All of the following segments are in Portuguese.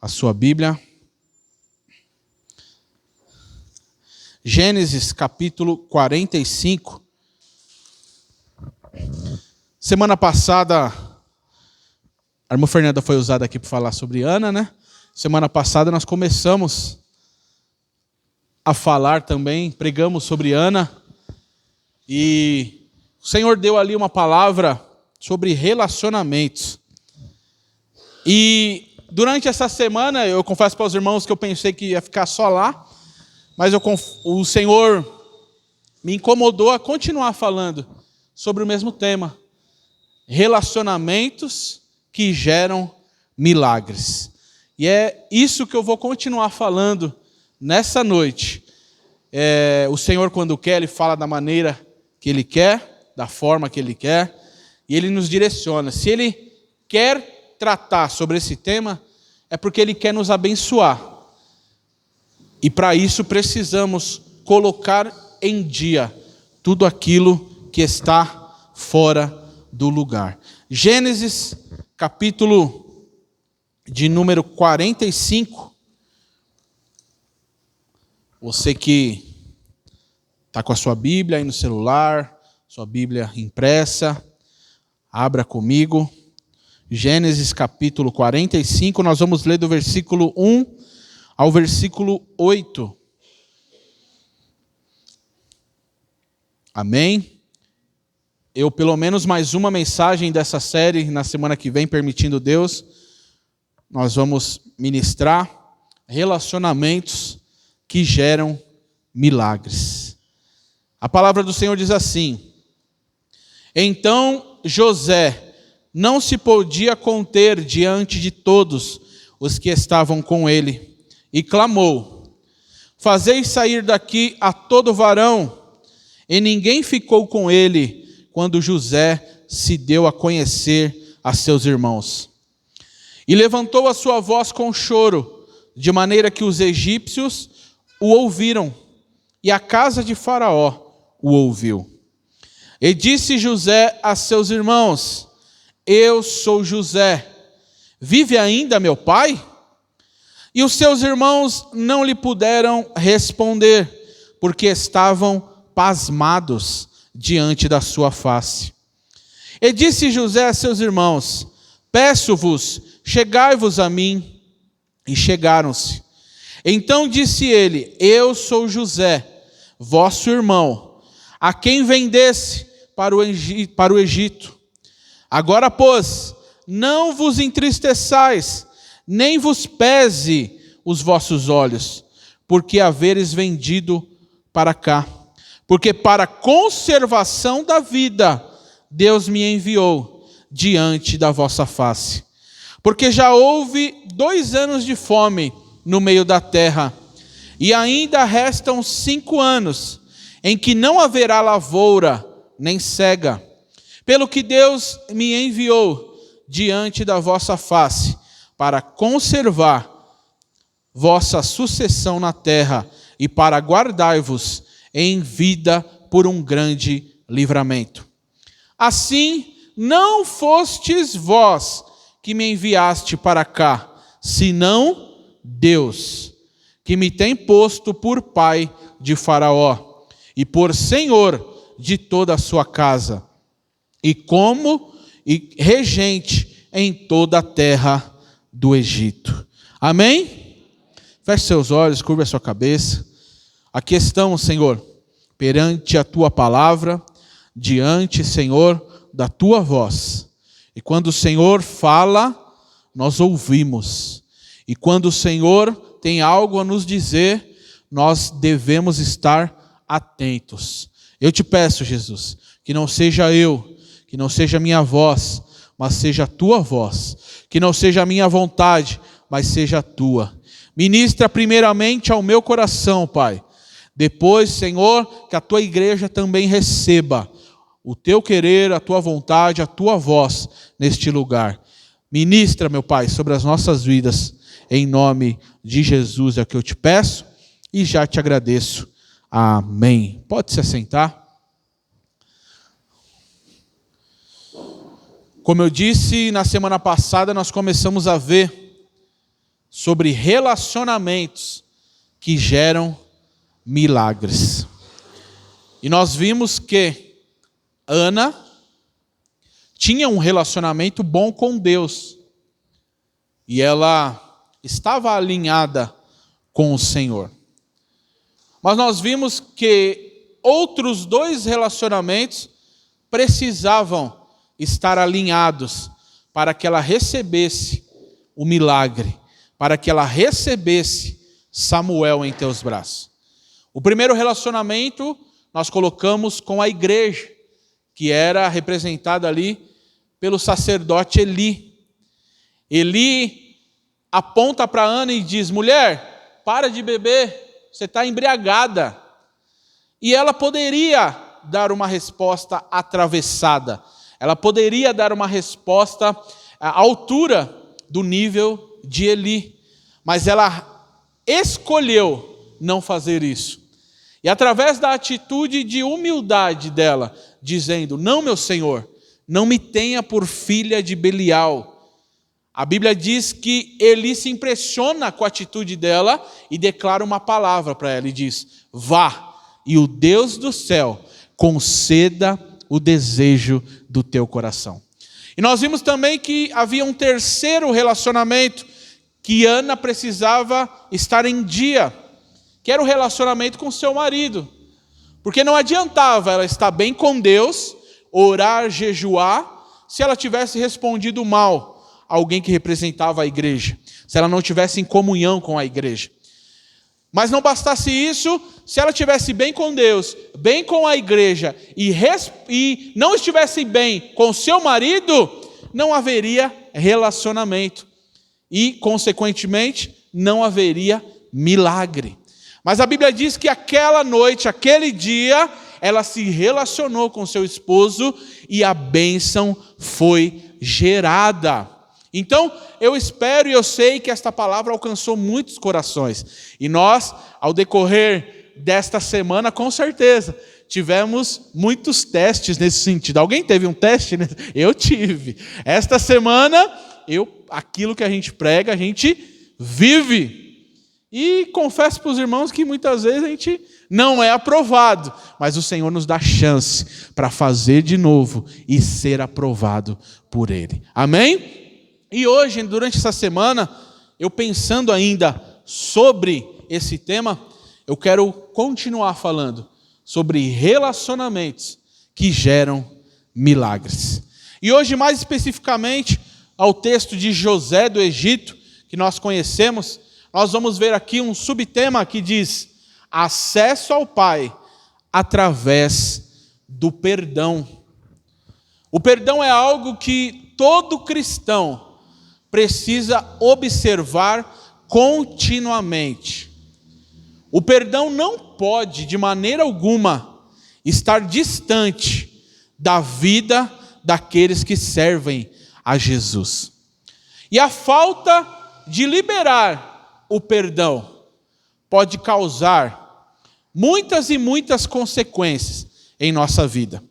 a sua Bíblia. Gênesis capítulo 45. Semana passada, a irmã Fernanda foi usada aqui para falar sobre Ana, né? Semana passada nós começamos a falar também, pregamos sobre Ana. E o Senhor deu ali uma palavra sobre relacionamentos. E durante essa semana, eu confesso para os irmãos que eu pensei que ia ficar só lá, mas o Senhor me incomodou a continuar falando sobre o mesmo tema. Relacionamentos que geram milagres. E é isso que eu vou continuar falando nessa noite. O Senhor, quando quer, Ele fala da maneira que Ele quer, da forma que Ele quer, e Ele nos direciona. Se Ele quer tratar sobre esse tema, é porque Ele quer nos abençoar. E para isso precisamos colocar em dia tudo aquilo que está fora do lugar. Gênesis, capítulo de número 45. Você que está com a sua Bíblia aí no celular, sua Bíblia impressa, abra comigo. Gênesis capítulo 45, nós vamos ler do versículo 1 ao versículo 8. Amém? Eu, pelo menos mais uma mensagem dessa série, na semana que vem, permitindo Deus, nós vamos ministrar relacionamentos que geram milagres. A palavra do Senhor diz assim: Então José não se podia conter diante de todos os que estavam com ele, e clamou: Fazei sair daqui a todo varão. E ninguém ficou com ele quando José se deu a conhecer a seus irmãos. E levantou a sua voz com choro, de maneira que os egípcios o ouviram, e a casa de Faraó o ouviu. E disse José a seus irmãos: Eu sou José. Vive ainda meu pai? E os seus irmãos não lhe puderam responder, porque estavam pasmados diante da sua face. E disse José a seus irmãos: Peço-vos, chegai-vos a mim. E chegaram-se. Então disse ele: Eu sou José, vosso irmão, a quem vendesse para o Egito. Agora, pois, não vos entristeçais, nem vos pese os vossos olhos, porque haveres vendido para cá. Porque para a conservação da vida, Deus me enviou diante da vossa face. Porque já houve 2 anos de fome no meio da terra, e ainda restam 5 anos, em que não haverá lavoura, nem cega. Pelo que Deus me enviou diante da vossa face, para conservar vossa sucessão na terra, e para guardar-vos em vida por um grande livramento. Assim, não fostes vós que me enviaste para cá, senão Deus, que me tem posto por pai de Faraó, e por senhor de toda a sua casa, e como e regente em toda a terra do Egito. Amém? Feche seus olhos, curva a sua cabeça. Aqui estamos, Senhor, perante a Tua palavra, diante, Senhor, da Tua voz. E quando o Senhor fala, nós ouvimos. E quando o Senhor tem algo a nos dizer, nós devemos estar atentos. Eu te peço, Jesus, que não seja eu, que não seja a minha voz, mas seja a Tua voz. Que não seja a minha vontade, mas seja a Tua. Ministra primeiramente ao meu coração, Pai. Depois, Senhor, que a Tua igreja também receba o Teu querer, a Tua vontade, a Tua voz neste lugar. Ministra, meu Pai, sobre as nossas vidas. Em nome de Jesus é o que eu te peço e já te agradeço. Amém. Pode se assentar. Como eu disse, na semana passada nós começamos a ver sobre relacionamentos que geram milagres. E nós vimos que Ana tinha um relacionamento bom com Deus. E ela estava alinhada com o Senhor. Mas nós vimos que outros 2 relacionamentos precisavam estar alinhados para que ela recebesse o milagre, para que ela recebesse Samuel em teus braços. O primeiro relacionamento nós colocamos com a igreja, que era representada ali pelo sacerdote Eli. Eli aponta para Ana e diz: mulher, para de beber, você está embriagada. E ela poderia dar uma resposta atravessada. Ela poderia dar uma resposta à altura do nível de Eli. Mas ela escolheu não fazer isso. E através da atitude de humildade dela, dizendo: não, meu Senhor, não me tenha por filha de Belial. A Bíblia diz que Eli se impressiona com a atitude dela e declara uma palavra para ela e diz: vá, e o Deus do céu conceda o desejo do teu coração. E nós vimos também que havia um terceiro relacionamento que Ana precisava estar em dia, que era o relacionamento com seu marido. Porque não adiantava ela estar bem com Deus, orar, jejuar, se ela tivesse respondido mal a alguém que representava a igreja, se ela não tivesse em comunhão com a igreja. Mas não bastasse isso, se ela estivesse bem com Deus, bem com a igreja, e não estivesse bem com seu marido, não haveria relacionamento. E, consequentemente, não haveria milagre. Mas a Bíblia diz que aquela noite, aquele dia, ela se relacionou com seu esposo e a bênção foi gerada. Então, eu espero e eu sei que esta palavra alcançou muitos corações. E nós, ao decorrer desta semana, com certeza, tivemos muitos testes nesse sentido. Alguém teve um teste? Eu tive. Esta semana, aquilo que a gente prega, a gente vive. E confesso para os irmãos que muitas vezes a gente não é aprovado, mas o Senhor nos dá chance para fazer de novo e ser aprovado por Ele. Amém? E hoje, durante essa semana, eu pensando ainda sobre esse tema, eu quero continuar falando sobre relacionamentos que geram milagres. E hoje, mais especificamente, ao texto de José do Egito, que nós conhecemos, nós vamos ver aqui um subtema que diz: acesso ao Pai através do perdão. O perdão é algo que todo cristão precisa observar continuamente. O perdão não pode, de maneira alguma, estar distante da vida daqueles que servem a Jesus. E a falta de liberar o perdão pode causar muitas e muitas consequências em nossa vida.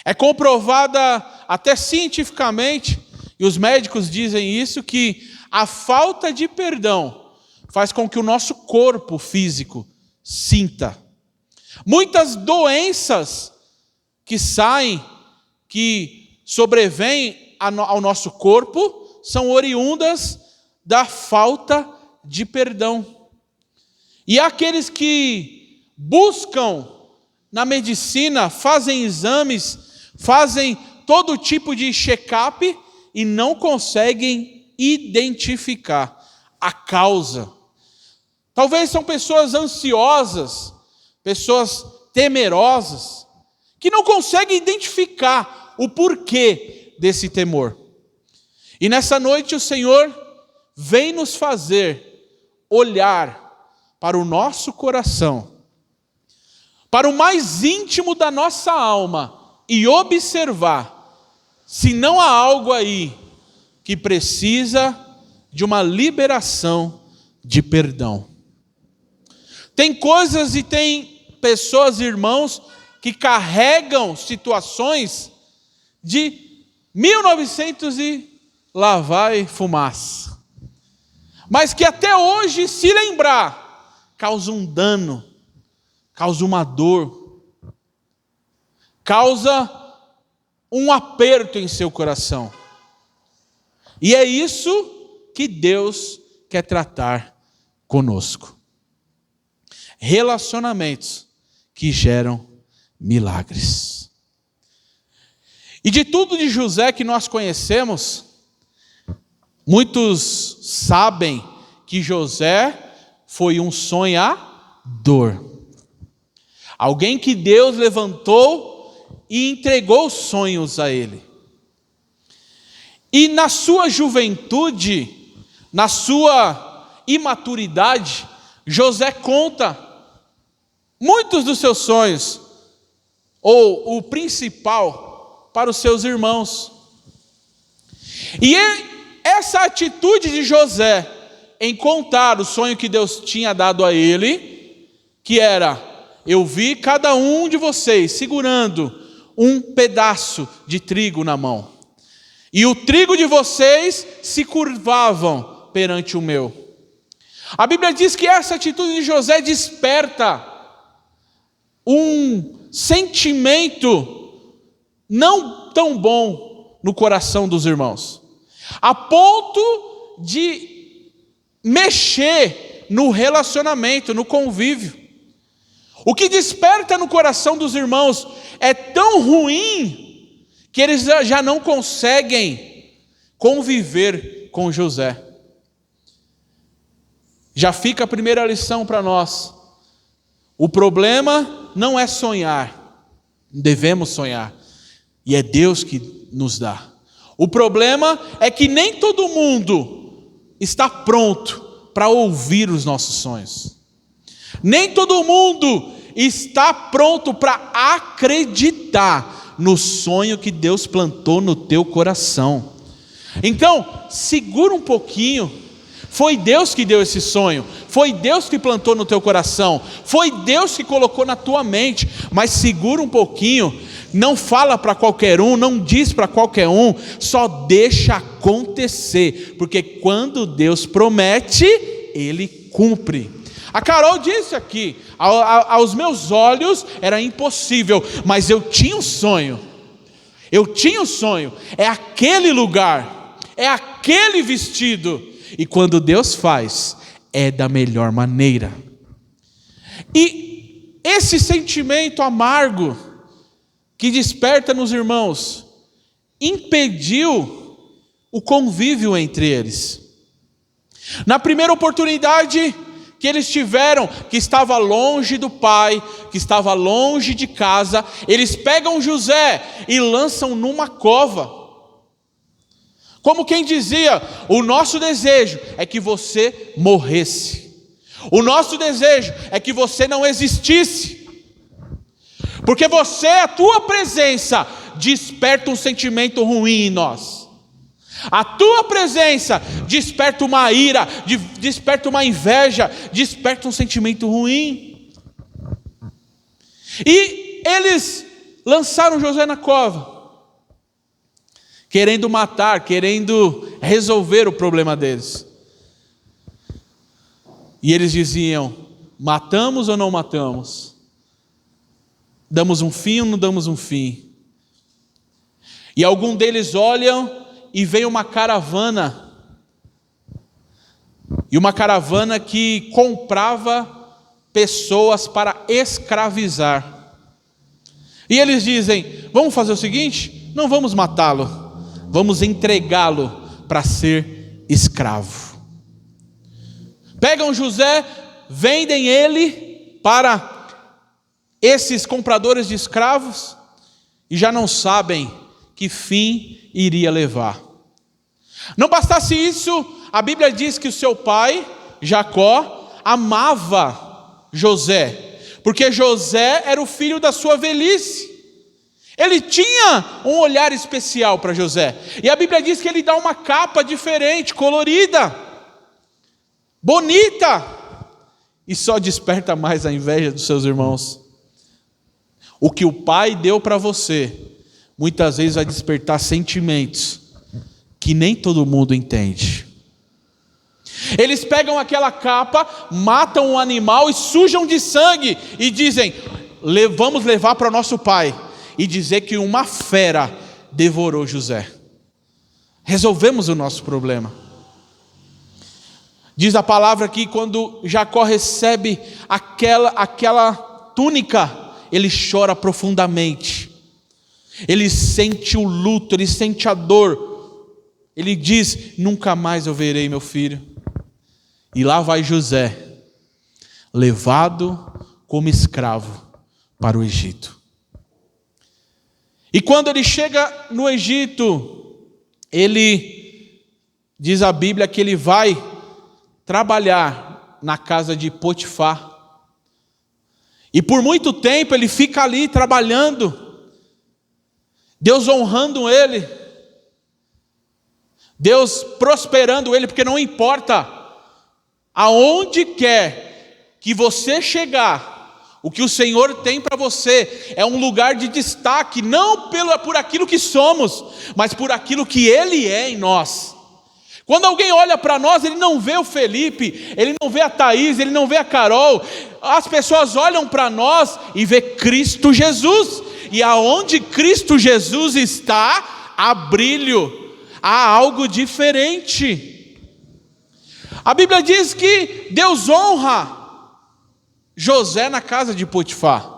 É comprovada até cientificamente, e os médicos dizem isso, que a falta de perdão faz com que o nosso corpo físico sinta. Muitas doenças que saem, que sobrevêm ao nosso corpo, são oriundas da falta de perdão. E aqueles que buscam na medicina, fazem exames, fazem todo tipo de check-up e não conseguem identificar a causa. Talvez são pessoas ansiosas, pessoas temerosas, que não conseguem identificar o porquê desse temor. E nessa noite o Senhor vem nos fazer olhar para o nosso coração, para o mais íntimo da nossa alma e observar se não há algo aí que precisa de uma liberação de perdão. Tem coisas e tem pessoas, irmãos, que carregam situações de 1900 e lá vai fumaça. mas que até hoje, se lembrar, causa um dano, causa uma dor, causa um aperto em seu coração. E é isso que Deus quer tratar conosco. Relacionamentos que geram milagres. E de tudo de José que nós conhecemos, muitos sabem que José foi um sonhador. Alguém que Deus levantou e entregou sonhos a ele. E na sua juventude, na sua imaturidade, José conta muitos dos seus sonhos, ou o principal, para os seus irmãos. E essa atitude de José em contar o sonho que Deus tinha dado a ele, que era: eu vi cada um de vocês segurando um pedaço de trigo na mão, e o trigo de vocês se curvavam perante o meu. A Bíblia diz que essa atitude de José desperta um sentimento não tão bom no coração dos irmãos, a ponto de mexer no relacionamento, no convívio. O que desperta no coração dos irmãos é tão ruim que eles já não conseguem conviver com José. Já fica a primeira lição para nós. O problema não é sonhar, devemos sonhar, e é Deus que nos dá. O problema é que nem todo mundo está pronto para ouvir os nossos sonhos. Nem todo mundo está pronto para acreditar no sonho que Deus plantou no teu coração. Então, segura um pouquinho. Foi Deus que deu esse sonho, foi Deus que plantou no teu coração, foi Deus que colocou na tua mente, mas segura um pouquinho, não fala para qualquer um, não diz para qualquer um, só deixa acontecer, porque quando Deus promete, Ele cumpre. A Carol disse aqui, aos meus olhos era impossível, mas eu tinha um sonho, é aquele lugar, é aquele vestido. E quando Deus faz, é da melhor maneira. E esse sentimento amargo que desperta nos irmãos impediu o convívio entre eles. Na primeira oportunidade que eles tiveram, que estava longe do pai, que estava longe de casa, eles pegam José e lançam numa cova. Como quem dizia: o nosso desejo é que você morresse. O nosso desejo é que você não existisse. Porque você, a tua presença, desperta um sentimento ruim em nós. A tua presença desperta uma ira, desperta uma inveja, desperta um sentimento ruim. E eles lançaram José na cova, querendo matar, querendo resolver o problema deles. E eles diziam: matamos ou não matamos? Damos um fim ou não damos um fim? E algum deles olham e vem uma caravana. E uma caravana que comprava pessoas para escravizar. E eles dizem: vamos fazer o seguinte, não vamos matá-lo, vamos entregá-lo para ser escravo. Pegam José, vendem ele para esses compradores de escravos e já não sabem que fim iria levar. Não bastasse isso, a Bíblia diz que o seu pai, Jacó, amava José, porque José era o filho da sua velhice. Ele tinha um olhar especial para José. E a Bíblia diz que ele dá uma capa diferente, colorida, bonita, e só desperta mais a inveja dos seus irmãos. O que o pai deu para você, muitas vezes vai despertar sentimentos que nem todo mundo entende. Eles pegam aquela capa, matam um animal e sujam de sangue e dizem: vamos levar para o nosso pai e dizer que uma fera devorou José. Resolvemos o nosso problema. Diz a palavra que quando Jacó recebe aquela túnica, ele chora profundamente. Ele sente o luto, ele sente a dor. Ele diz: nunca mais eu verei meu filho. E lá vai José, levado como escravo para o Egito. E quando ele chega no Egito, diz a Bíblia que ele vai trabalhar na casa de Potifar. E por muito tempo ele fica ali trabalhando, Deus honrando ele, Deus prosperando ele, porque não importa aonde quer que você chegar, o que o Senhor tem para você é um lugar de destaque, não por aquilo que somos, mas por aquilo que Ele é em nós. Quando alguém olha para nós, ele não vê o Felipe, ele não vê a Thaís, ele não vê a Carol. As pessoas olham para nós e vê Cristo Jesus. E aonde Cristo Jesus está, há brilho, há algo diferente. A Bíblia diz que Deus honra José na casa de Potifar.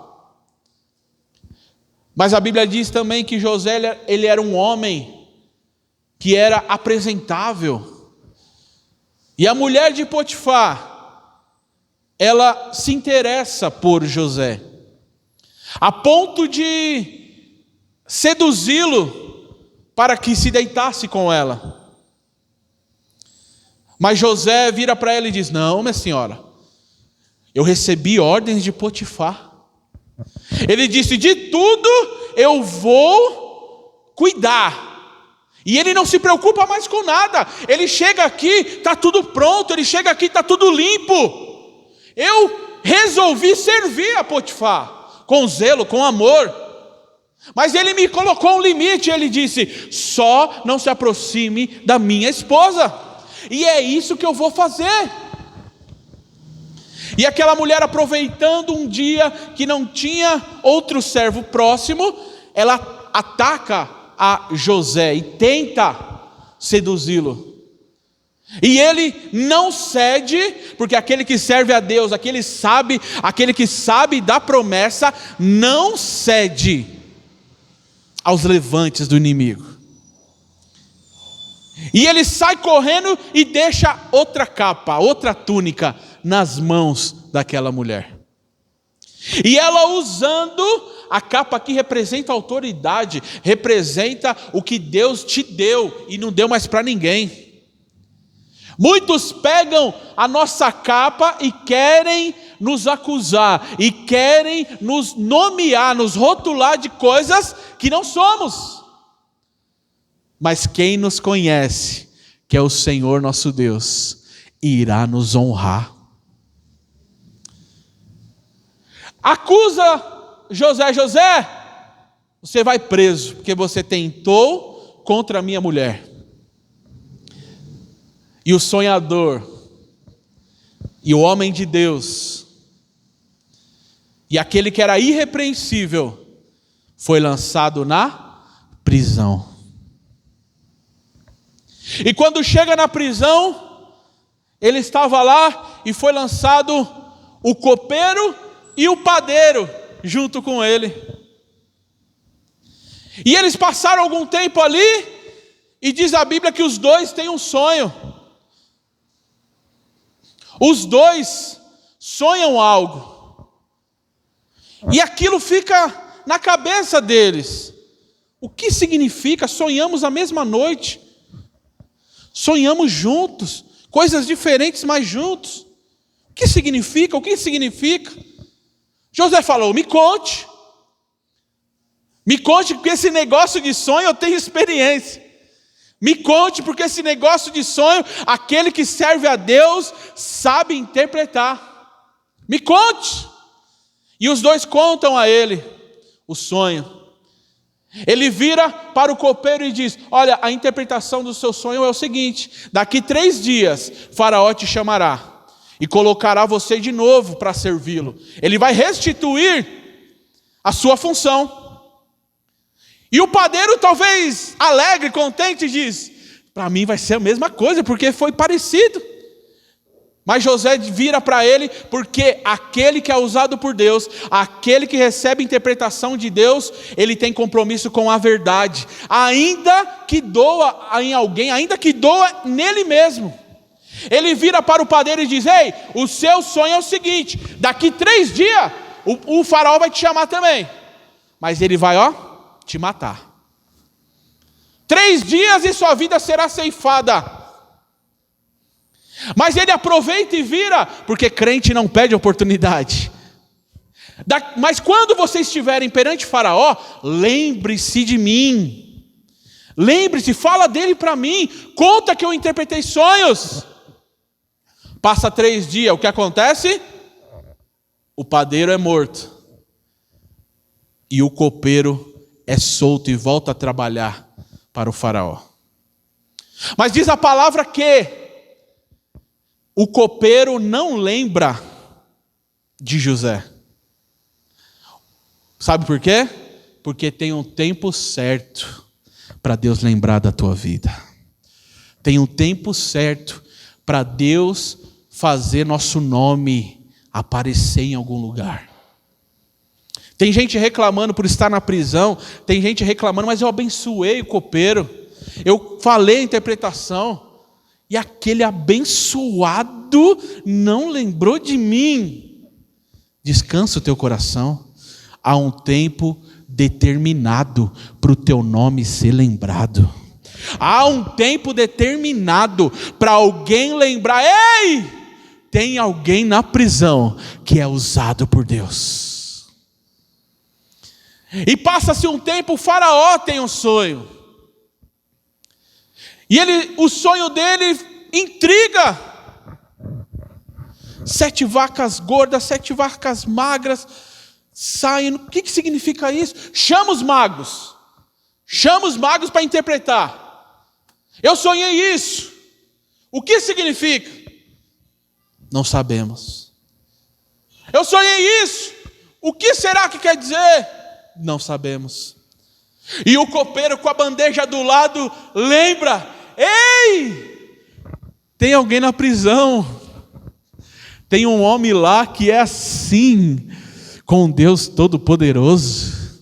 Mas a Bíblia diz também que José ele era um homem que era apresentável. E a mulher de Potifar, ela se interessa por José, a ponto de seduzi-lo para que se deitasse com ela. Mas José vira para ela e diz: não, minha senhora, eu recebi ordens de Potifar. Ele disse: de tudo eu vou cuidar. E ele não se preocupa mais com nada. Ele chega aqui, está tudo pronto. Ele chega aqui, está tudo limpo. Eu resolvi servir a Potifar, com zelo, com amor. Mas ele me colocou um limite. Ele disse: só não se aproxime da minha esposa. E é isso que eu vou fazer. E aquela mulher, aproveitando um dia que não tinha outro servo próximo, ela ataca a José e tenta seduzi-lo. E ele não cede, porque aquele que serve a Deus, aquele que sabe da promessa, não cede aos levantes do inimigo. E ele sai correndo e deixa outra capa, outra túnica nas mãos daquela mulher. E ela, usando a capa que representa a autoridade, representa o que Deus te deu e não deu mais para ninguém. Muitos pegam a nossa capa e querem nos acusar, e querem nos nomear, nos rotular de coisas que não somos. Mas quem nos conhece, que é o Senhor nosso Deus, irá nos honrar. Acusa José: José, você vai preso, porque você tentou contra a minha mulher. E o sonhador, e o homem de Deus, e aquele que era irrepreensível, foi lançado na prisão. E quando chega na prisão, ele estava lá e foi lançado o copeiro e o padeiro junto com ele. E eles passaram algum tempo ali, e diz a Bíblia que os dois têm um sonho. Os dois sonham algo. E aquilo fica na cabeça deles. O que significa? Sonhamos a mesma noite. Sonhamos juntos, coisas diferentes, mas juntos. O que significa? O que significa? José falou: me conte. Me conte, porque esse negócio de sonho eu tenho experiência. Me conte, porque esse negócio de sonho, aquele que serve a Deus sabe interpretar. Me conte. E os dois contam a ele o sonho. Ele vira para o copeiro e diz: olha, a interpretação do seu sonho é o seguinte: daqui 3 dias, Faraó te chamará e colocará você de novo para servi-lo. Ele vai restituir a sua função. E o padeiro, talvez alegre, contente, diz: para mim vai ser a mesma coisa, porque foi parecido. Mas José vira para ele, porque aquele que é usado por Deus, aquele que recebe a interpretação de Deus, ele tem compromisso com a verdade, ainda que doa em alguém, ainda que doa nele mesmo. Ele vira para o padeiro e diz: ei, o seu sonho é o seguinte: daqui 3 dias, o faraó vai te chamar também, mas ele vai, te matar. 3 dias e sua vida será ceifada. Mas ele aproveita e vira, porque crente não perde oportunidade. Mas quando vocês estiverem perante Faraó, lembre-se de mim. Lembre-se, fala dele para mim. Conta que eu interpretei sonhos. Passa 3 dias, o que acontece? O padeiro é morto. E o copeiro é solto e volta a trabalhar para o Faraó. Mas diz a palavra que o copeiro não lembra de José. Sabe por quê? Porque tem um tempo certo para Deus lembrar da tua vida. Tem um tempo certo para Deus fazer nosso nome aparecer em algum lugar. Tem gente reclamando por estar na prisão, tem gente reclamando, mas eu abençoei o copeiro, eu falei a interpretação, e aquele abençoado não lembrou de mim. Descansa o teu coração. Há um tempo determinado para o teu nome ser lembrado. Há um tempo determinado para alguém lembrar: ei, tem alguém na prisão que é usado por Deus. E passa-se um tempo, o Faraó tem um sonho. E o sonho dele intriga. 7 vacas gordas, 7 vacas magras saem. O que significa isso? Chama os magos. Chama os magos para interpretar. Eu sonhei isso. O que significa? Não sabemos. Eu sonhei isso. O que será que quer dizer? Não sabemos. E o copeiro com a bandeja do lado lembra: ei, tem alguém na prisão, tem um homem lá que é assim, com Deus Todo-Poderoso.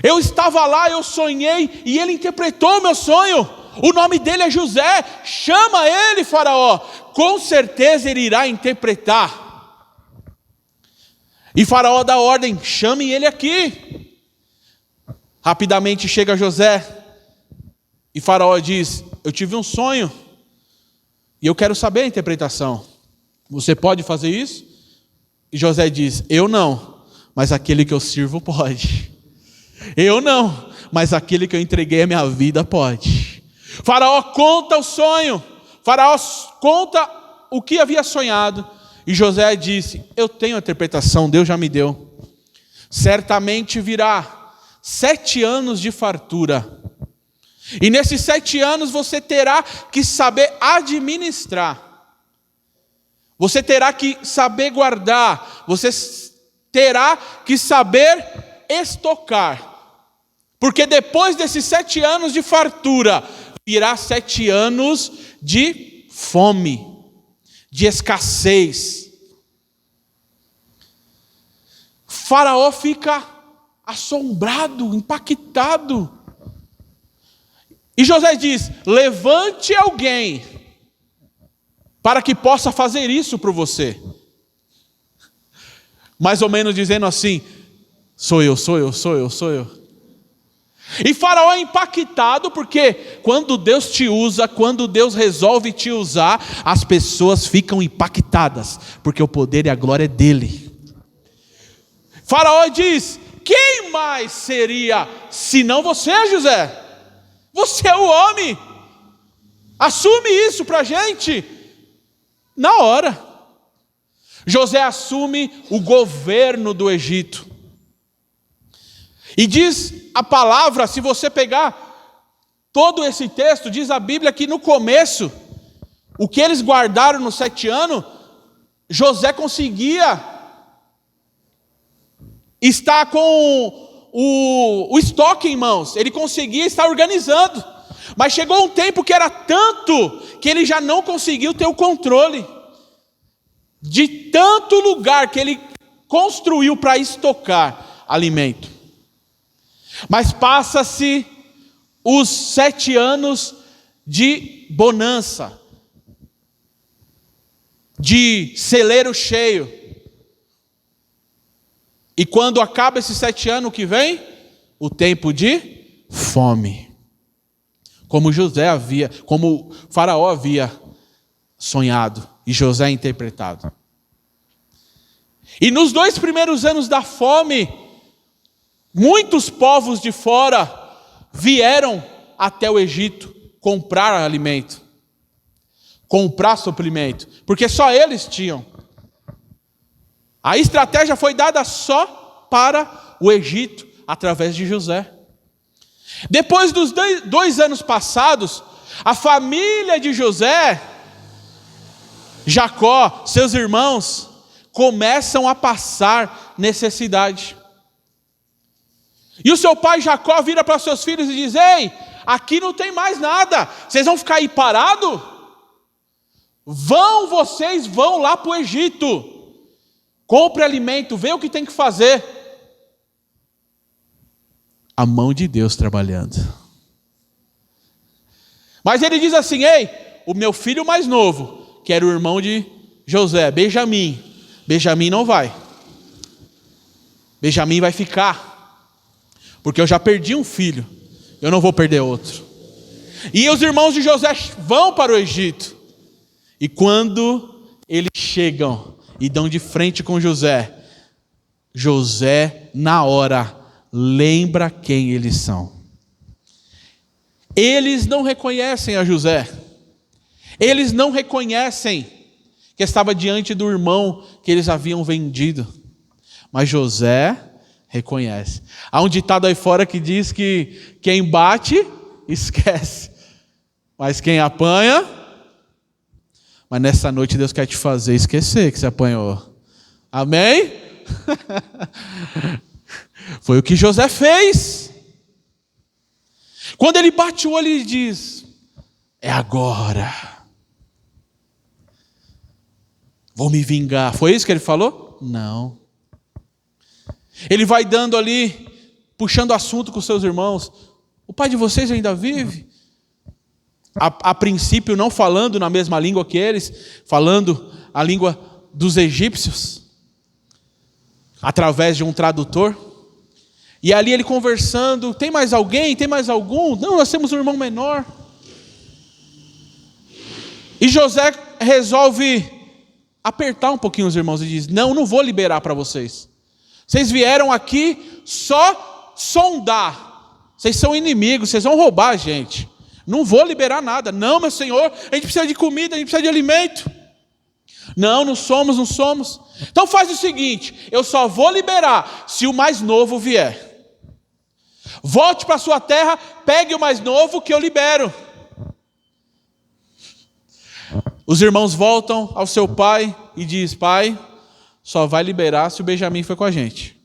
Eu estava lá, eu sonhei, e ele interpretou o meu sonho, o nome dele é José, chama ele, Faraó, com certeza ele irá interpretar. E Faraó dá ordem: chame ele aqui. Rapidamente chega José, e Faraó diz: eu tive um sonho, e eu quero saber a interpretação. Você pode fazer isso? E José diz: eu não, mas aquele que eu sirvo pode. Eu não, mas aquele que eu entreguei a minha vida pode. Faraó conta o sonho, Faraó conta o que havia sonhado, e José disse: eu tenho a interpretação, Deus já me deu. Certamente virá 7 anos de fartura. E nesses 7 anos você terá que saber administrar. Você terá que saber guardar. Você terá que saber estocar. Porque depois desses 7 anos de fartura, virá 7 anos de fome, de escassez. Faraó fica assombrado, impactado. E José diz: levante alguém para que possa fazer isso para você. Mais ou menos dizendo assim: sou eu. E Faraó é impactado, porque quando Deus te usa, quando Deus resolve te usar, as pessoas ficam impactadas, porque o poder e a glória é dele. Faraó diz: quem mais seria senão você, José? Você é o homem. Assume isso para a gente. Na hora. José assume o governo do Egito. E diz a palavra, se você pegar todo esse texto, diz a Bíblia que no começo, o que eles guardaram nos 7 anos, José conseguia estar com o estoque em mãos, ele conseguia estar organizando, mas chegou um tempo que era tanto que ele já não conseguiu ter o controle de tanto lugar que ele construiu para estocar alimento. Mas passa-se os 7 anos de bonança, de celeiro cheio. E quando acaba esses 7 anos, o que vem? O tempo de fome. Como Faraó havia sonhado e José interpretado. E nos 2 primeiros anos da fome, muitos povos de fora vieram até o Egito comprar alimento, comprar suprimento, porque só eles tinham. A estratégia foi dada só para o Egito, através de José. Depois dos 2 anos passados, a família de José, Jacó, seus irmãos, começam a passar necessidade. E o seu pai Jacó vira para seus filhos e diz: ei, aqui não tem mais nada, vocês vão ficar aí parados? Vocês vão lá para o Egito. Compre alimento, vê o que tem que fazer. A mão de Deus trabalhando. Mas ele diz assim: ei, o meu filho mais novo, que era o irmão de José, Benjamim não vai. Benjamim vai ficar, porque eu já perdi um filho, eu não vou perder outro. E os irmãos de José vão para o Egito. E quando eles chegam e dão de frente com José, na hora, lembra quem eles são. Eles não reconhecem a José. Eles não reconhecem que estava diante do irmão que eles haviam vendido. Mas José reconhece. Há um ditado aí fora que diz que quem bate, esquece. Mas quem apanha... Mas nessa noite Deus quer te fazer esquecer que você apanhou. Amém? Foi o que José fez. Quando ele bate o olho, ele diz: é agora. Vou me vingar. Foi isso que ele falou? Não. Ele vai dando ali, puxando assunto com seus irmãos. O pai de vocês ainda vive? A princípio não falando na mesma língua que eles, falando a língua dos egípcios, através de um tradutor. E ali ele conversando: tem mais alguém? Tem mais algum? Não, nós temos um irmão menor. E José resolve apertar um pouquinho os irmãos e diz: não vou liberar para vocês. Vocês vieram aqui só sondar. Vocês são inimigos, vocês vão roubar a gente. Não vou liberar nada. Não, meu Senhor, a gente precisa de comida, a gente precisa de alimento. Não somos. Então faz o seguinte: eu só vou liberar se o mais novo vier. Volte para a sua terra, pegue o mais novo que eu libero. Os irmãos voltam ao seu pai e diz: pai, só vai liberar se o Benjamim for com a gente.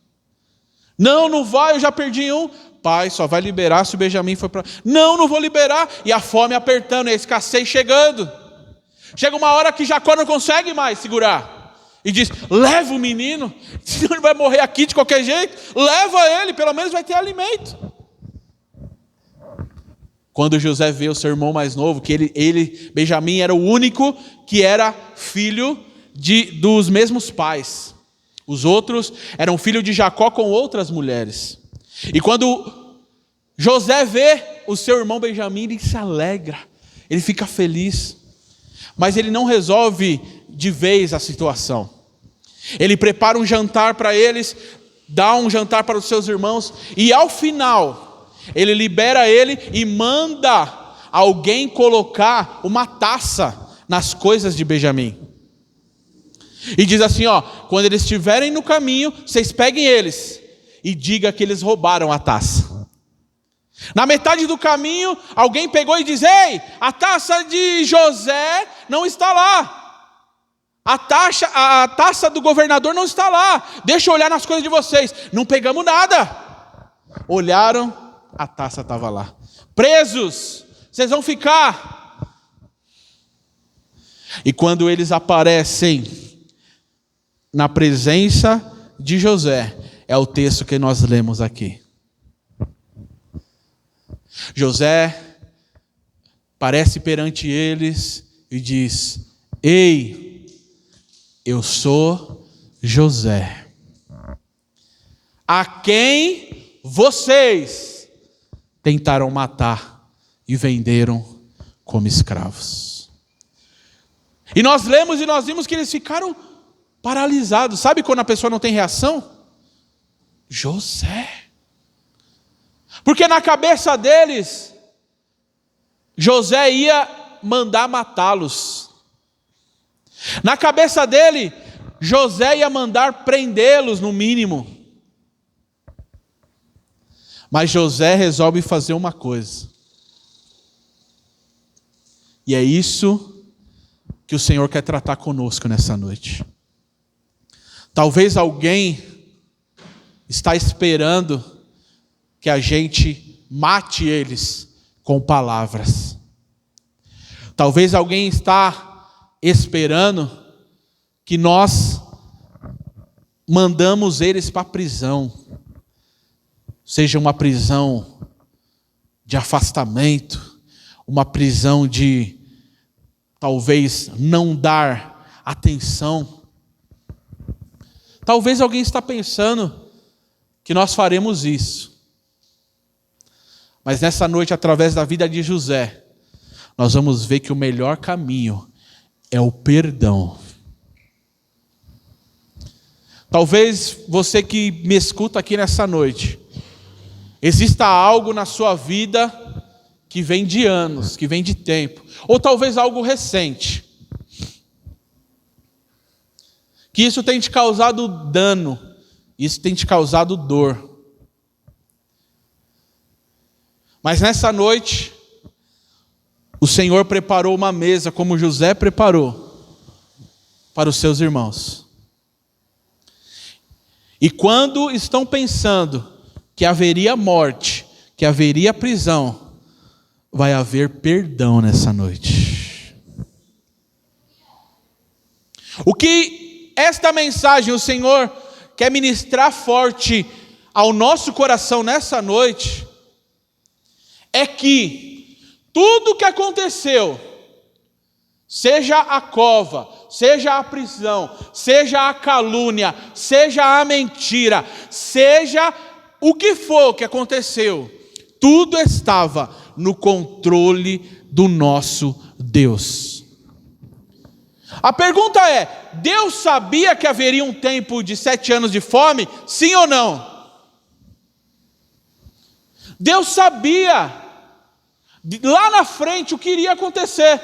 Não vai, eu já perdi um. Pai, só vai liberar se o Benjamim for para... Não vou liberar. E a fome apertando, e a escassez chegando. Chega uma hora que Jacó não consegue mais segurar. E diz: leva o menino, senão ele vai morrer aqui de qualquer jeito. Leva ele, pelo menos vai ter alimento. Quando José vê o seu irmão mais novo, que Benjamim era o único que era filho dos mesmos pais. Os outros eram filhos de Jacó com outras mulheres. E quando José vê o seu irmão Benjamim, ele se alegra, ele fica feliz. Mas ele não resolve de vez a situação. Ele prepara um jantar para eles, dá um jantar para os seus irmãos, e ao final, ele libera ele e manda alguém colocar uma taça nas coisas de Benjamim. E diz assim: quando eles estiverem no caminho, vocês peguem eles e diga que eles roubaram a taça. Na metade do caminho, alguém pegou e diz: ei, a taça de José não está lá. A taça do governador não está lá. Deixa eu olhar nas coisas de vocês. Não pegamos nada. Olharam, a taça estava lá. Presos, vocês vão ficar. E quando eles aparecem na presença de José, é o texto que nós lemos aqui. José aparece perante eles e diz: ei, eu sou José, a quem vocês tentaram matar e venderam como escravos. E nós lemos e nós vimos que eles ficaram paralisados. Sabe quando a pessoa não tem reação? José. Porque na cabeça deles, José ia mandar matá-los. Na cabeça dele, José ia mandar prendê-los no mínimo. Mas José resolve fazer uma coisa. E é isso que o Senhor quer tratar conosco nessa noite. Talvez alguém está esperando que a gente mate eles com palavras. Talvez alguém está esperando que nós mandamos eles para a prisão. Seja uma prisão de afastamento, uma prisão de talvez não dar atenção. Talvez alguém está pensando que nós faremos isso. Mas nessa noite, através da vida de José, nós vamos ver que o melhor caminho é o perdão. Talvez você que me escuta aqui nessa noite, exista algo na sua vida que vem de anos, que vem de tempo, ou talvez algo recente, que isso tem te causado dano, isso tem te causado dor. Mas nessa noite, o Senhor preparou uma mesa, como José preparou, para os seus irmãos. E quando estão pensando que haveria morte, que haveria prisão, vai haver perdão nessa noite. O que esta mensagem o Senhor quer ministrar forte ao nosso coração nessa noite, é que tudo que aconteceu, seja a cova, seja a prisão, seja a calúnia, seja a mentira, seja o que for que aconteceu, tudo estava no controle do nosso Deus. A pergunta é: Deus sabia que haveria um tempo de 7 anos de fome? Sim ou não? Deus sabia lá na frente o que iria acontecer.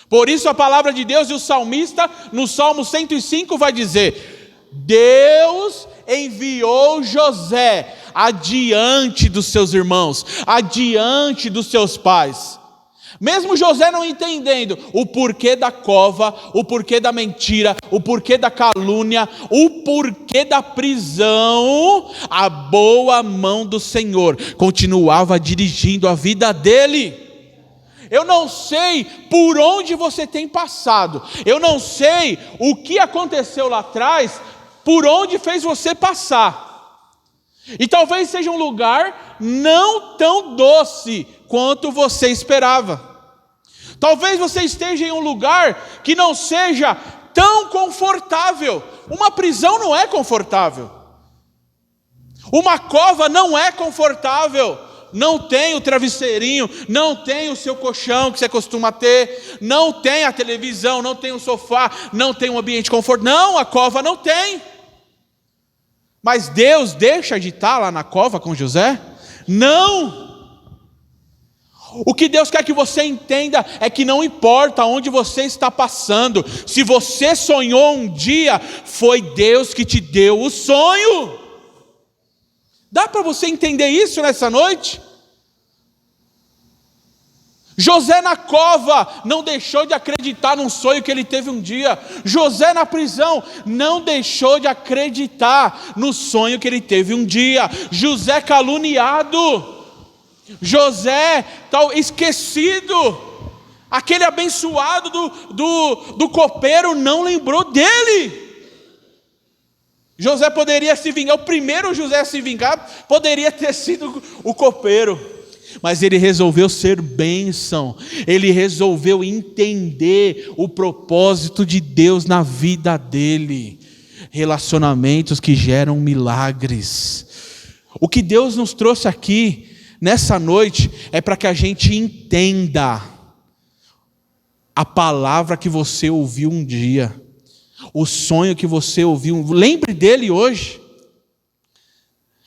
Por isso a palavra de Deus e o salmista no Salmo 105 vai dizer: Deus enviou José adiante dos seus irmãos, adiante dos seus pais. Mesmo José não entendendo o porquê da cova, o porquê da mentira, o porquê da calúnia, o porquê da prisão, a boa mão do Senhor continuava dirigindo a vida dele. Eu não sei por onde você tem passado, eu não sei o que aconteceu lá atrás, por onde fez você passar. E talvez seja um lugar não tão doce quanto você esperava. Talvez você esteja em um lugar que não seja tão confortável. Uma prisão não é confortável. Uma cova não é confortável. Não tem o travesseirinho, não tem o seu colchão que você costuma ter, não tem a televisão, não tem o sofá, não tem um ambiente confortável. Não, a cova não tem. Mas Deus deixa de estar lá na cova com José? Não. O que Deus quer que você entenda é que não importa onde você está passando, se você sonhou um dia, foi Deus que te deu o sonho. Dá para você entender isso nessa noite? José na cova não deixou de acreditar num sonho que ele teve um dia. José na prisão não deixou de acreditar no sonho que ele teve um dia. José caluniado, José tal esquecido, aquele abençoado do copeiro não lembrou dele. José poderia se vingar, o primeiro José a se vingar poderia ter sido o copeiro. Mas ele resolveu ser bênção, ele resolveu entender o propósito de Deus na vida dele. Relacionamentos que geram milagres. O que Deus nos trouxe aqui, nessa noite, é para que a gente entenda a palavra que você ouviu um dia, o sonho que você ouviu, lembre dele hoje.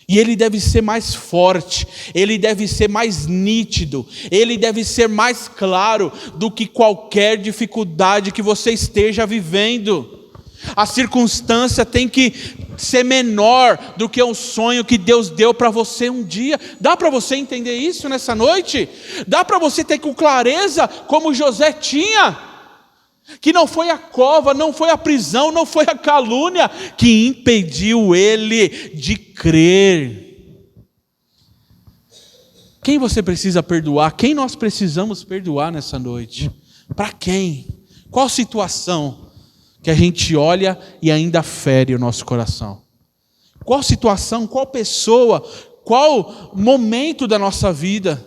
E ele deve ser mais forte, ele deve ser mais nítido, ele deve ser mais claro do que qualquer dificuldade que você esteja vivendo. A circunstância tem que ser menor do que o sonho que Deus deu para você um dia. Dá para você entender isso nessa noite? Dá para você ter com clareza como José tinha? Que não foi a cova, não foi a prisão, não foi a calúnia que impediu ele de crer. Quem você precisa perdoar? Quem nós precisamos perdoar nessa noite? Para quem? Qual situação que a gente olha e ainda fere o nosso coração? Qual situação, qual pessoa, qual momento da nossa vida?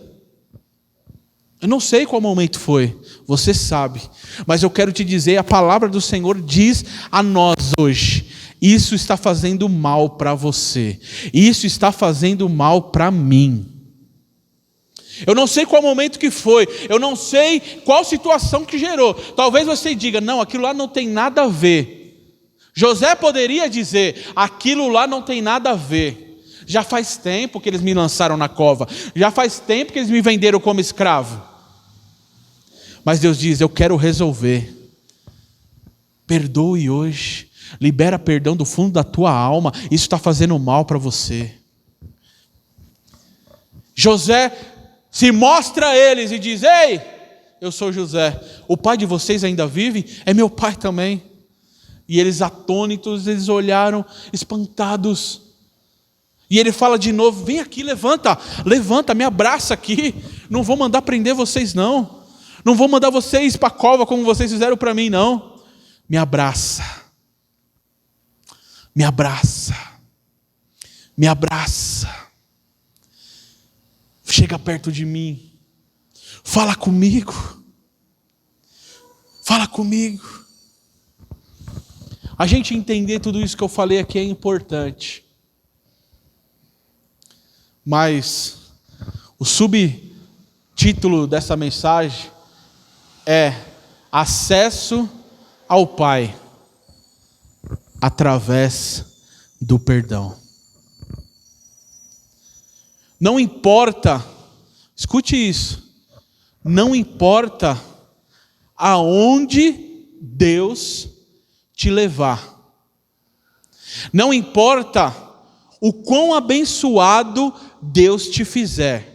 Eu não sei qual momento foi, você sabe, mas eu quero te dizer, a palavra do Senhor diz a nós hoje, isso está fazendo mal para você, isso está fazendo mal para mim. Eu não sei qual momento que foi, eu não sei qual situação que gerou. Talvez você diga, não, aquilo lá não tem nada a ver. José poderia dizer, aquilo lá não tem nada a ver. Já faz tempo que eles me lançaram na cova, já faz tempo que eles me venderam como escravo. Mas Deus diz, eu quero resolver. Perdoe hoje. Libera perdão do fundo da tua alma. Isso está fazendo mal para você. José se mostra a eles e diz, ei, eu sou José. O pai de vocês ainda vive? É meu pai também. E eles atônitos, eles olharam espantados. E ele fala de novo, vem aqui, levanta, me abraça aqui. Não vou mandar prender vocês não. Não vou mandar vocês para a cova como vocês fizeram para mim, não. Me abraça. Me abraça. Me abraça. Chega perto de mim. Fala comigo. Fala comigo. A gente entender tudo isso que eu falei aqui é importante. Mas o subtítulo dessa mensagem é acesso ao Pai através do perdão. Não importa, escute isso, não importa aonde Deus te levar, não importa o quão abençoado Deus te fizer,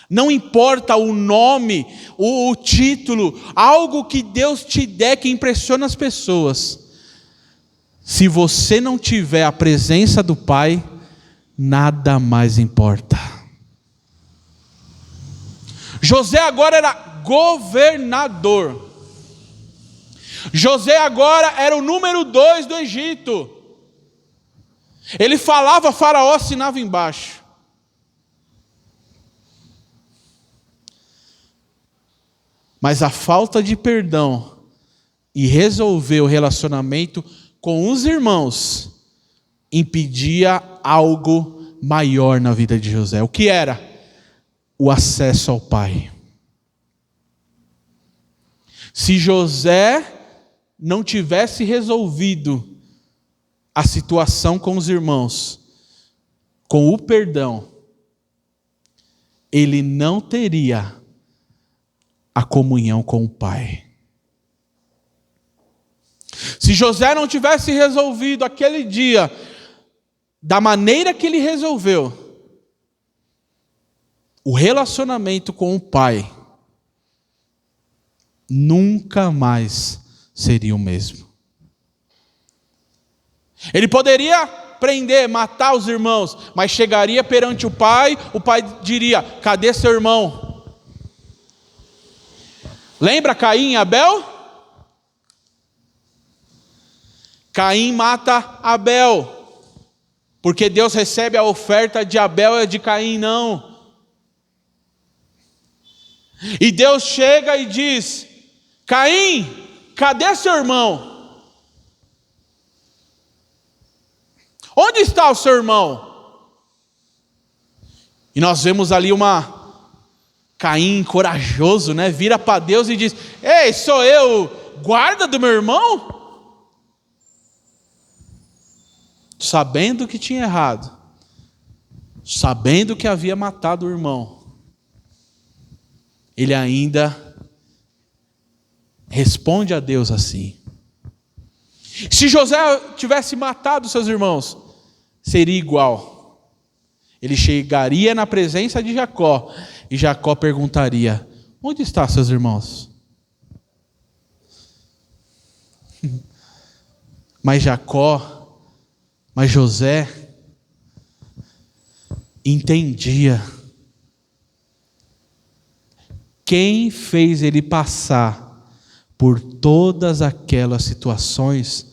não importa o nome, o título, algo que Deus te der que impressiona as pessoas. Se você não tiver a presença do Pai, nada mais importa. José agora era governador. José agora era o número 2 do Egito. Ele falava, Faraó assinava embaixo. Mas a falta de perdão e resolver o relacionamento com os irmãos impedia algo maior na vida de José. O que era? O acesso ao Pai. Se José não tivesse resolvido a situação com os irmãos, com o perdão, ele não teria a comunhão com o Pai. Se José não tivesse resolvido aquele dia da maneira que ele resolveu, o relacionamento com o pai nunca mais seria o mesmo. Ele poderia prender, matar os irmãos, mas chegaria perante o pai diria: cadê seu irmão? Lembra Caim e Abel? Caim mata Abel, porque Deus recebe a oferta de Abel e de Caim não. E Deus chega e diz: Caim, cadê seu irmão? Onde está o seu irmão? E nós vemos ali Caim corajoso, né? Vira para Deus e diz: ei, sou eu, guarda do meu irmão? Sabendo que tinha errado, sabendo que havia matado o irmão, ele ainda responde a Deus assim. Se José tivesse matado seus irmãos, seria igual. Ele chegaria na presença de Jacó, e Jacó perguntaria: onde estão seus irmãos? Mas José entendia quem fez ele passar por todas aquelas situações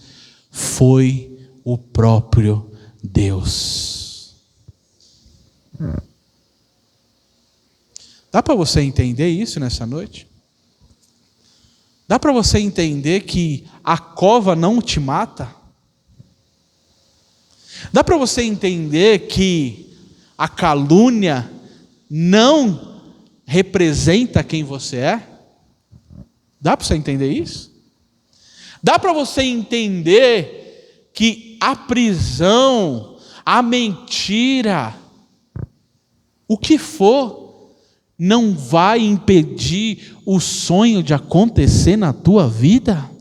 foi o próprio Deus. Dá para você entender isso nessa noite? Dá para você entender que a cova não te mata? Dá para você entender que a calúnia não representa quem você é? Dá para você entender isso? Dá para você entender que a prisão, a mentira, o que for, não vai impedir o sonho de acontecer na tua vida?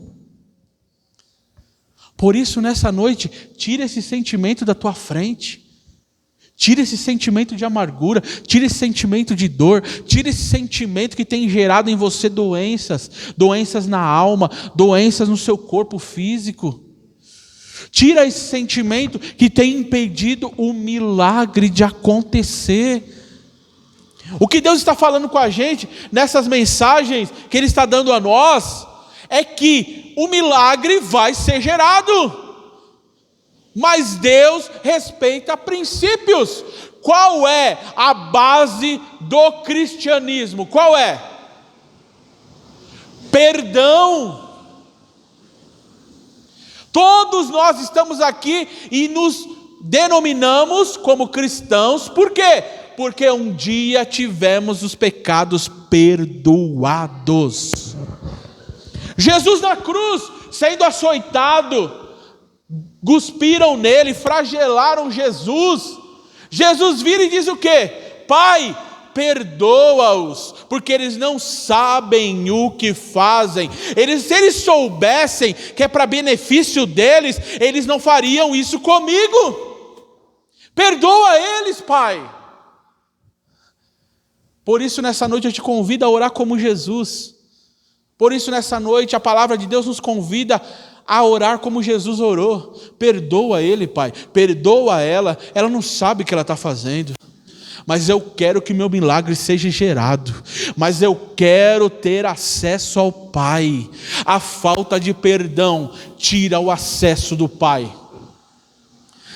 Por isso, nessa noite, tira esse sentimento da tua frente. Tira esse sentimento de amargura, tira esse sentimento de dor, tira esse sentimento que tem gerado em você doenças na alma, doenças no seu corpo físico. Tira esse sentimento que tem impedido o milagre de acontecer. O que Deus está falando com a gente nessas mensagens que Ele está dando a nós é que o milagre vai ser gerado. Mas Deus respeita princípios. Qual é a base do cristianismo? Qual é? Perdão. Todos nós estamos aqui e nos denominamos como cristãos. Por quê? Porque um dia tivemos os pecados perdoados. Jesus na cruz, sendo açoitado, cuspiram nele, flagelaram Jesus. Jesus vira e diz o quê? Pai, perdoa-os, porque eles não sabem o que fazem. Se eles soubessem que é para benefício deles, eles não fariam isso comigo. Perdoa eles, Pai. Por isso nessa noite eu te convido a orar como Jesus. Por isso nessa noite a palavra de Deus nos convida a orar como Jesus orou. Perdoa ele, Pai, perdoa ela não sabe o que ela está fazendo, mas eu quero que meu milagre seja gerado, mas eu quero ter acesso ao Pai. A falta de perdão tira o acesso do Pai.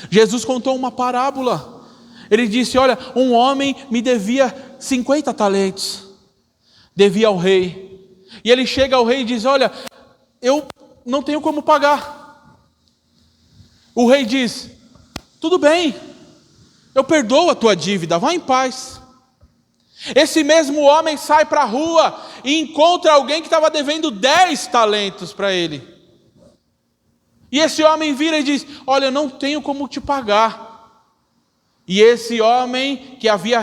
Jesus contou uma parábola. Ele disse: olha, um homem me devia 50 talentos, devia ao rei, e ele chega ao rei e diz: olha, eu não tenho como pagar. O rei diz: tudo bem, eu perdoo a tua dívida, vá em paz. Esse mesmo homem sai para a rua e encontra alguém que estava devendo 10 talentos para ele. E esse homem vira e diz: olha, eu não tenho como te pagar. E esse homem que havia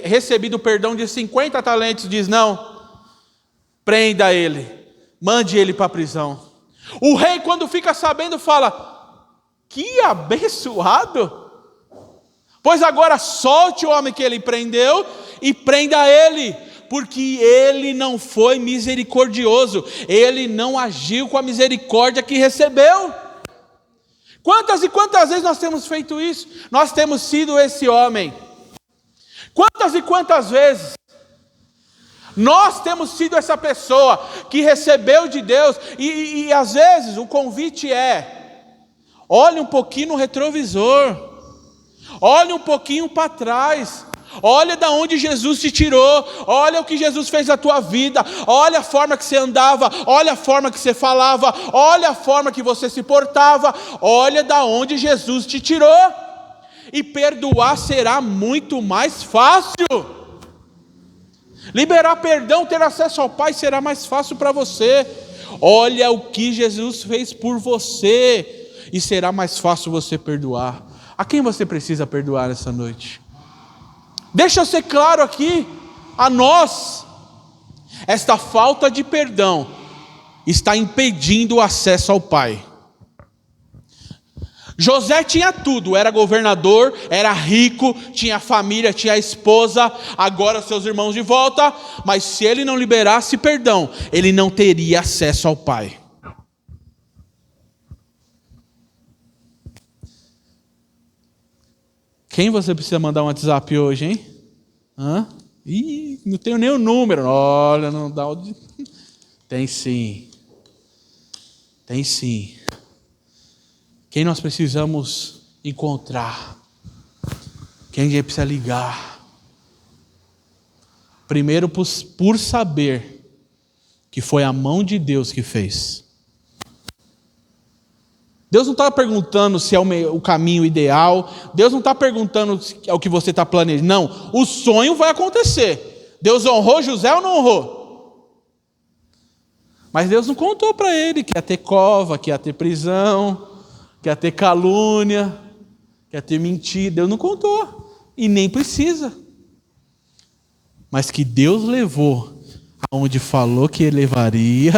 recebido o perdão de 50 talentos diz: não, prenda ele, mande ele para a prisão. O rei, quando fica sabendo, fala: que abençoado, Pois agora solte o homem que ele prendeu e prenda ele, porque ele não foi misericordioso, ele não agiu com a misericórdia que recebeu. Quantas e quantas vezes nós temos feito isso? Nós temos sido esse homem. Quantas e quantas vezes nós temos sido essa pessoa que recebeu de Deus e às vezes o convite é: olhe um pouquinho no retrovisor, olhe um pouquinho para trás, olha de onde Jesus te tirou, olha o que Jesus fez na tua vida, olha a forma que você andava, olha a forma que você falava, olha a forma que você se portava, olha de onde Jesus te tirou, e perdoar será muito mais fácil. Liberar perdão, ter acesso ao Pai será mais fácil para você. Olha o que Jesus fez por você, e será mais fácil você perdoar. A quem você precisa perdoar nessa noite? Deixa eu ser claro aqui, a nós, esta falta de perdão está impedindo o acesso ao Pai. José tinha tudo, era governador, era rico, tinha família, tinha esposa, agora seus irmãos de volta, mas se ele não liberasse perdão, ele não teria acesso ao Pai. Quem você precisa mandar um WhatsApp hoje, hein? Ih, não tenho nem o número. Olha, não dá o... Tem sim. Tem sim. Quem nós precisamos encontrar? Quem a gente precisa ligar? Primeiro, por saber que foi a mão de Deus que fez. Deus não está perguntando se é o caminho ideal. Deus não está perguntando se é o que você está planejando. Não, o sonho vai acontecer. Deus honrou José ou não honrou? Mas Deus não contou para ele que ia ter cova, que ia ter prisão, que ia ter calúnia, que ia ter mentira. Deus não contou. E nem precisa. Mas que Deus levou aonde falou que ele levaria.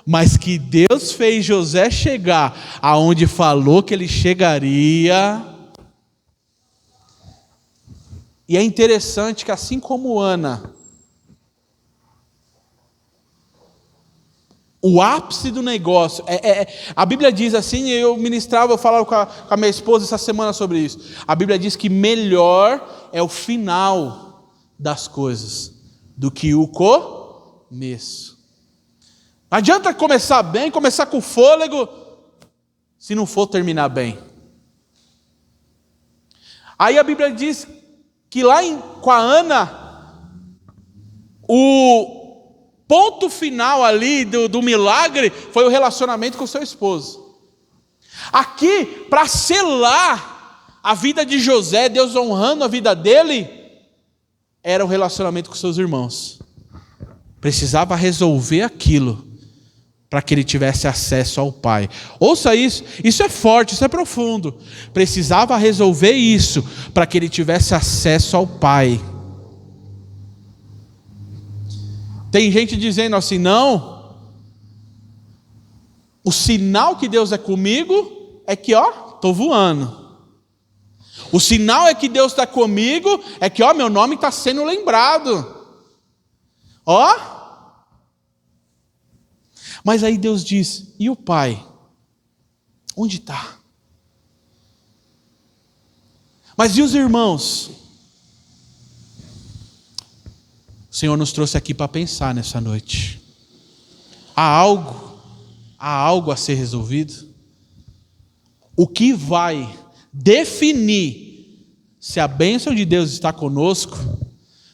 Mas que Deus fez José chegar aonde falou que ele chegaria. E é interessante que assim como Ana, o ápice do negócio, a Bíblia diz assim, eu falava com a minha esposa essa semana sobre isso. A Bíblia diz que melhor é o final das coisas do que o começo. Não adianta começar bem, começar com fôlego, se não for terminar bem. Aí a Bíblia diz que lá com a Ana, o ponto final ali do milagre foi o relacionamento com o seu esposo. Aqui, para selar a vida de José, Deus honrando a vida dele, era o relacionamento com seus irmãos. Precisava resolver aquilo para que ele tivesse acesso ao Pai. Ouça isso, isso é forte, isso é profundo. Precisava resolver isso para que ele tivesse acesso ao Pai. Tem gente dizendo assim, não, o sinal que Deus é comigo é que, estou voando. O sinal é que Deus está comigo é que, meu nome está sendo lembrado. Mas aí Deus diz, e o Pai? Onde está? Mas e os irmãos? O Senhor nos trouxe aqui para pensar nessa noite. Há algo a ser resolvido? O que vai definir se a bênção de Deus está conosco,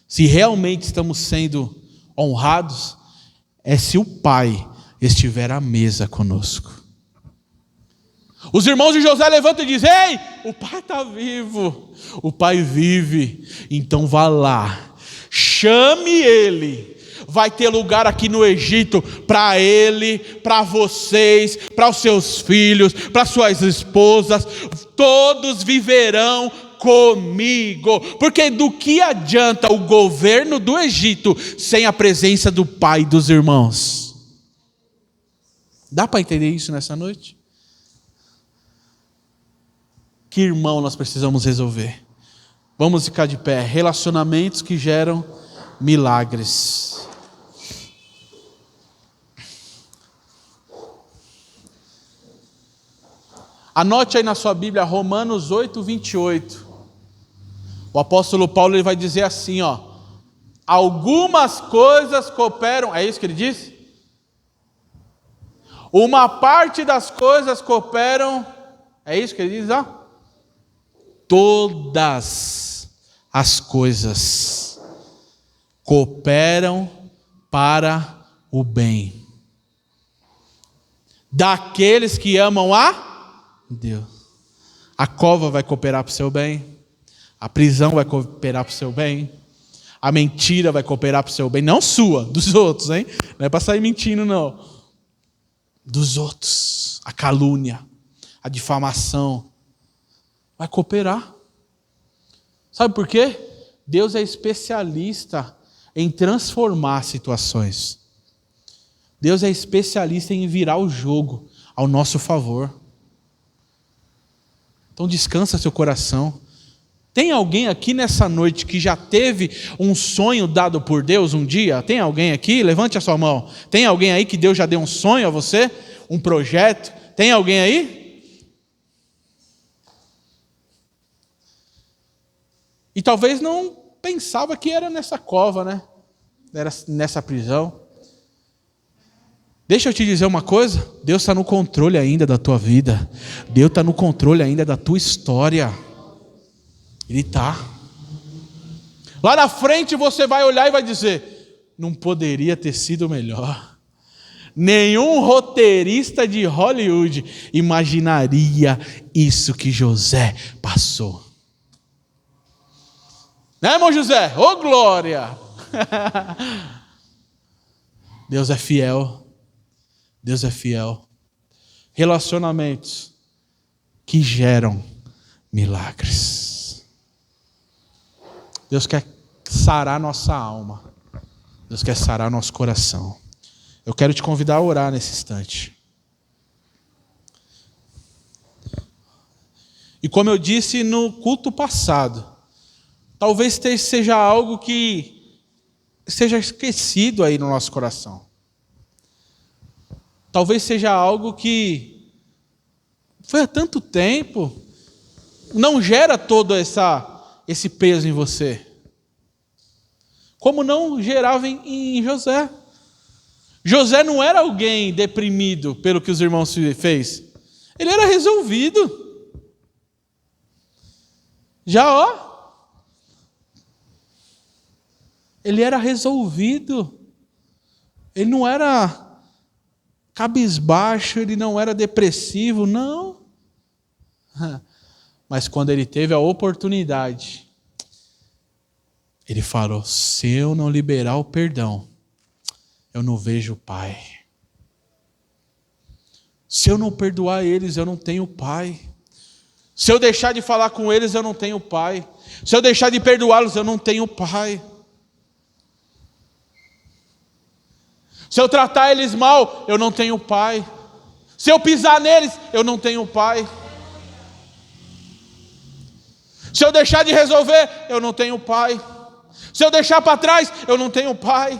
se realmente estamos sendo honrados, é se o Pai estiver à mesa conosco. Os irmãos de José levantam e dizem, ei, o pai está vivo, o pai vive, então vá lá, chame ele, vai ter lugar aqui no Egito para ele, para vocês, para os seus filhos, para suas esposas, todos viverão comigo, porque do que adianta o governo do Egito sem a presença do pai e dos irmãos? Dá para entender isso nessa noite? Que irmão nós precisamos resolver? Vamos ficar de pé. Relacionamentos que geram milagres. Anote aí na sua Bíblia, Romanos 8, 28. O apóstolo Paulo ele vai dizer assim, ó. Algumas coisas cooperam, é isso que ele diz? Uma parte das coisas cooperam, é isso que ele diz, ó? Todas as coisas cooperam para o bem daqueles que amam a Deus. A cova vai cooperar para o seu bem, a prisão vai cooperar para o seu bem, a mentira vai cooperar para o seu bem, não sua, dos outros, hein? Não é para sair mentindo, não. Dos outros, a calúnia, a difamação, vai cooperar. Sabe por quê? Deus é especialista em transformar situações. Deus é especialista em virar o jogo ao nosso favor. Então descansa seu coração. Tem alguém aqui nessa noite que já teve um sonho dado por Deus um dia? Tem alguém aqui? Levante a sua mão. Tem alguém aí que Deus já deu um sonho a você? Um projeto? Tem alguém aí? E talvez não pensava que era nessa cova, né? Era nessa prisão. Deixa eu te dizer uma coisa, Deus está no controle ainda da tua vida. Deus está no controle ainda da tua história. Ele está. Lá na frente você vai olhar e vai dizer, não poderia ter sido melhor. Nenhum roteirista de Hollywood imaginaria isso que José passou. Né, irmão José? Ô glória! Deus é fiel. Deus é fiel. Relacionamentos que geram milagres. Deus quer sarar nossa alma. Deus quer sarar nosso coração. Eu quero te convidar a orar nesse instante. E como eu disse no culto passado, talvez seja algo que seja esquecido aí no nosso coração. Talvez seja algo que foi há tanto tempo, não gera todo esse peso em você. Como não gerava em José. José não era alguém deprimido pelo que os irmãos fez. Ele era resolvido. Ele era resolvido. Ele não era cabisbaixo, ele não era depressivo, não. Mas quando ele teve a oportunidade, ele falou, se eu não liberar o perdão, eu não vejo o Pai. Se eu não perdoar eles, eu não tenho Pai. Se eu deixar de falar com eles, eu não tenho Pai. Se eu deixar de perdoá-los, eu não tenho Pai. Se eu tratar eles mal, eu não tenho Pai. Se eu pisar neles, eu não tenho Pai. Se eu deixar de resolver, eu não tenho Pai. Se eu deixar para trás, eu não tenho Pai.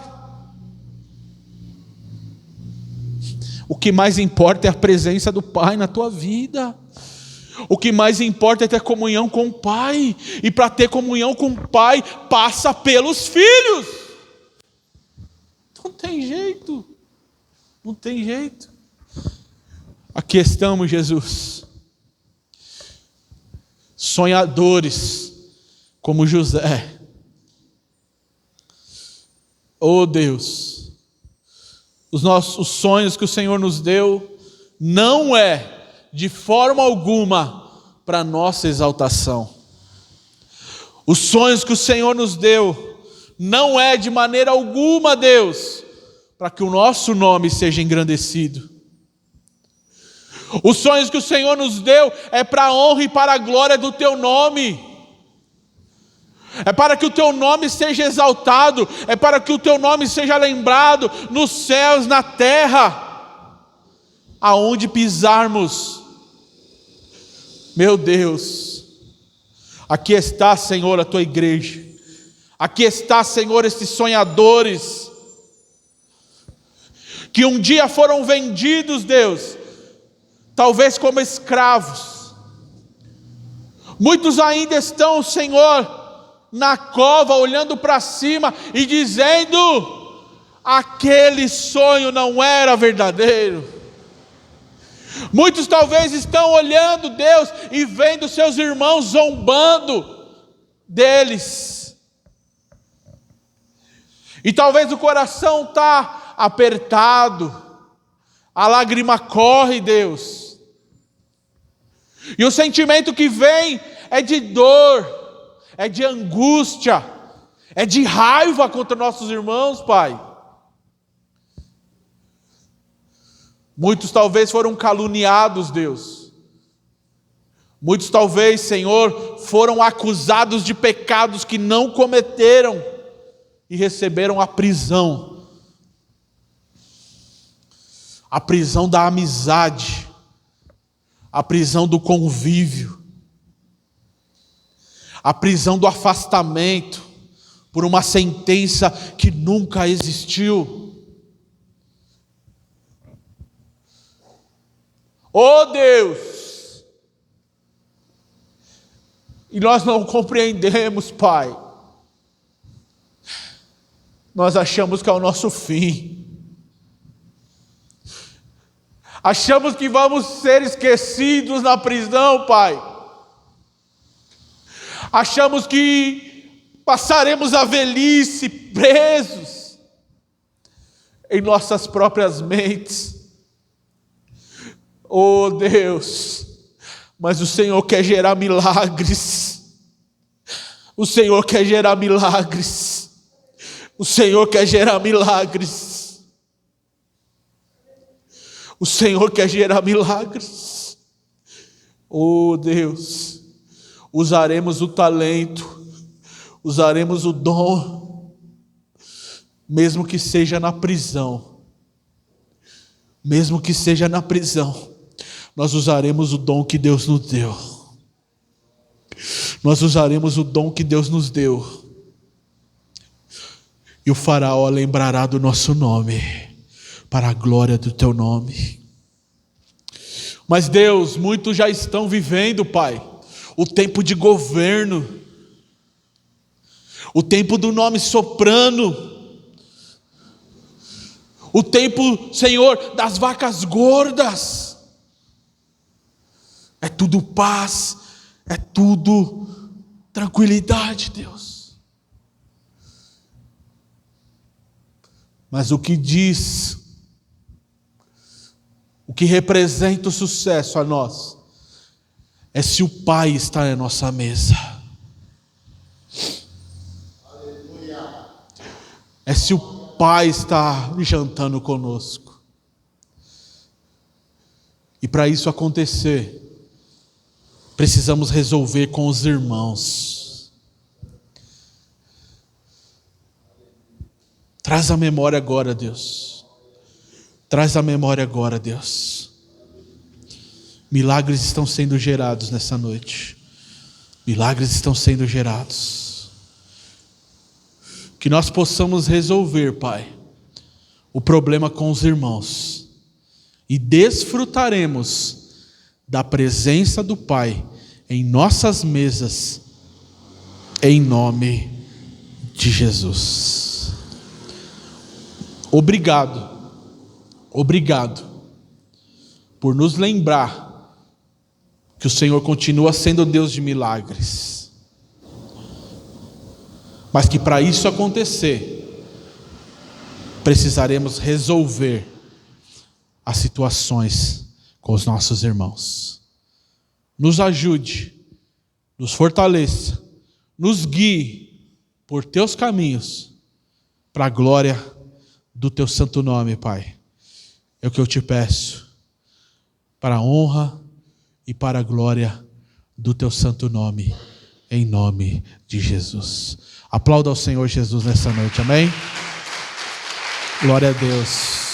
O que mais importa é a presença do Pai na tua vida. O que mais importa é ter comunhão com o Pai. E para ter comunhão com o Pai, passa pelos filhos. Não tem jeito. Não tem jeito. Aqui estamos, Jesus. Sonhadores, como José. Oh Deus, os sonhos que o Senhor nos deu, não é de forma alguma para nossa exaltação. Os sonhos que o Senhor nos deu, não é de maneira alguma, Deus, para que o nosso nome seja engrandecido. Os sonhos que o Senhor nos deu é para a honra e para a glória do Teu nome. É para que o Teu nome seja exaltado, é para que o Teu nome seja lembrado nos céus, na terra, aonde pisarmos. Meu Deus, aqui está, Senhor, a tua igreja. Aqui está, Senhor, esses sonhadores que um dia foram vendidos, Deus, talvez como escravos. Muitos ainda estão, Senhor, na cova, olhando para cima e dizendo: aquele sonho não era verdadeiro. Muitos talvez estão olhando, Deus, e vendo seus irmãos zombando deles. E talvez o coração está apertado, a lágrima corre, Deus. E o sentimento que vem é de dor, é de angústia, é de raiva contra nossos irmãos, Pai. Muitos talvez foram caluniados, Deus. Muitos talvez, Senhor, foram acusados de pecados que não cometeram e receberam a prisão da amizade, a prisão do convívio, a prisão do afastamento, por uma sentença que nunca existiu. Oh Deus! E nós não compreendemos, Pai. Nós achamos que é o nosso fim. Achamos que vamos ser esquecidos na prisão, Pai. Achamos que passaremos a velhice presos em nossas próprias mentes. Oh Deus, mas o Senhor quer gerar milagres. O Senhor quer gerar milagres. O Senhor quer gerar milagres. O Senhor quer gerar milagres. Oh Deus, usaremos o talento, usaremos o dom, mesmo que seja na prisão. Mesmo que seja na prisão, nós usaremos o dom que Deus nos deu. Nós usaremos o dom que Deus nos deu. E o faraó lembrará do nosso nome, para a glória do teu nome. Mas Deus, muitos já estão vivendo, Pai, o tempo de governo, o tempo do nome soprano, o tempo, Senhor, das vacas gordas. É tudo paz, é tudo tranquilidade, Deus. Mas o que diz, o que representa o sucesso a nós, é se o Pai está na nossa mesa. É se o Pai está jantando conosco. E para isso acontecer, precisamos resolver com os irmãos. Traz a memória agora, Deus. Traz a memória agora, Deus. Milagres estão sendo gerados nessa noite. Milagres estão sendo gerados. Que nós possamos resolver, Pai, o problema com os irmãos. E desfrutaremos da presença do Pai em nossas mesas, em nome de Jesus. Obrigado por nos lembrar que o Senhor continua sendo Deus de milagres, mas que para isso acontecer, precisaremos resolver as situações com os nossos irmãos. Nos ajude, nos fortaleça, nos guie por teus caminhos, para a glória do teu santo nome, Pai. É o que eu te peço, para a honra e para a glória do teu santo nome, em nome de Jesus. Aplauda ao Senhor Jesus nessa noite, amém? Glória a Deus.